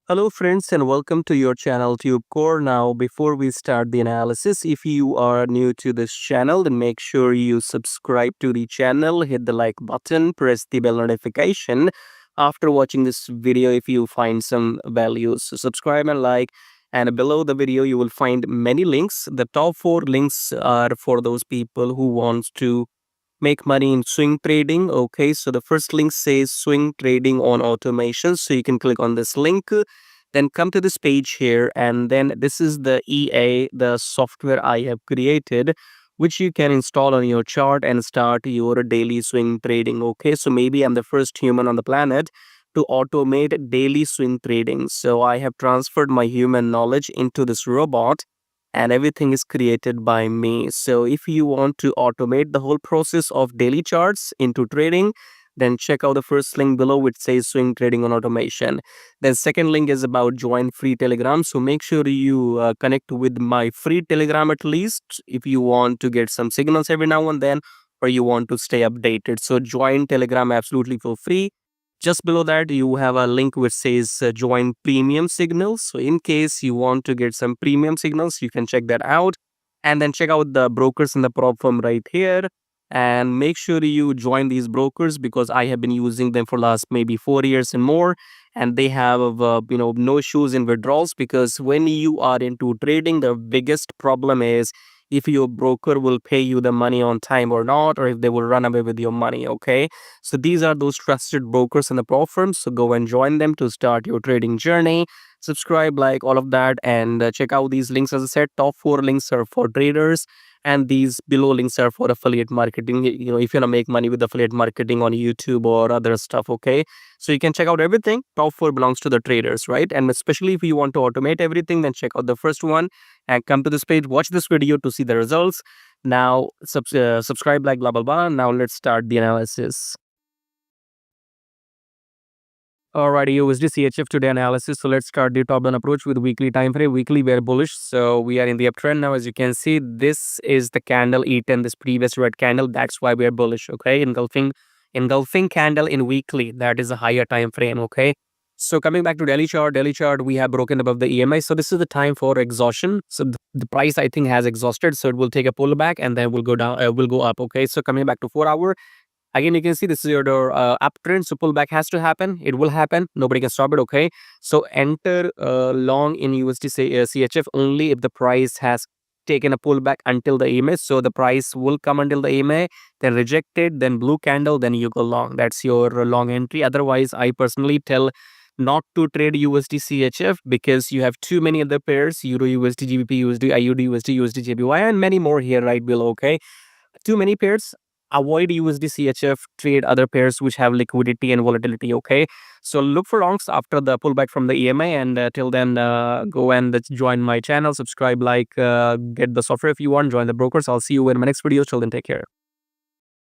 Hello friends and welcome to your channel TubeCore. Now before we start the analysis, if you are new to this channel, then make sure you subscribe to the channel, hit the like button, press the bell notification. After watching this video, if you find some values, so subscribe and like. And below the video, you will find many links. The top 4 links are for those people who wants to make money in swing trading. Okay, so the first link says swing trading on automation, so you can click on this link, then come to this page here, and then this is the the software I have created, which you can install on your chart and start your daily swing trading. Okay, so maybe I'm the first human on the planet to automate daily swing trading, so I have transferred my human knowledge into this robot, and everything is created by me. So if you want to automate the whole process of daily charts into trading, then check out the first link below which says swing trading on automation. Then second link is about join free Telegram. So make sure you connect with my free Telegram at least if you want to get some signals every now and then, or you want to stay updated. So join Telegram absolutely for free. Just below that, you have a link which says join premium signals. So in case you want to get some premium signals, you can check that out. And then check out the brokers in the prop firm right here. And make sure you join these brokers because I have been using them for last maybe 4 years and more. And they have, no issues in withdrawals, because when you are into trading, the biggest problem is if your broker will pay you the money on time or not, or if they will run away with your money. Okay, so these are those trusted brokers in the pro firms. So go and join them to start your trading journey. Subscribe, like all of that, and check out these links. As I said, top 4 links are for traders, and these below links are for affiliate marketing. If you want to make money with affiliate marketing on YouTube or other stuff. Okay, so you can check out everything. Top 4 belongs to the traders, right? And especially if you want to automate everything, then check out the first one and come to this page. Watch this video to see the results. Now subscribe, like blah blah blah. Now let's start the analysis. Alrighty, USDCHF today analysis. So let's start the top down approach with weekly time frame. Weekly, we're bullish. So we are in the uptrend now. As you can see, this is the candle eaten this previous red candle. That's why we are bullish. Okay, engulfing candle in weekly. That is a higher time frame. Okay. So coming back to daily chart, we have broken above the EMI. So this is the time for exhaustion. So the price I think has exhausted. So it will take a pullback and then will go down. Will go up. Okay. So coming back to 4 hour. Again, you can see this is your uptrend, so pullback has to happen. It will happen. Nobody can stop it. Okay, so enter long in CHF only if the price has taken a pullback until the EMA. So the price will come until the EMA, then reject it, then blue candle, then you go long. That's your long entry. Otherwise, I personally tell not to trade USDCHF because you have too many other pairs: Euro USD, GBP USD, IUD USD, USD JPY, and many more here right below. Okay, too many pairs. Avoid USDCHF, trade other pairs which have liquidity and volatility. Okay, so look for longs after the pullback from the EMA, and till then go and join my channel, subscribe, like, get the software if you want, join the brokers. I'll see you in my next video. Till then, take care.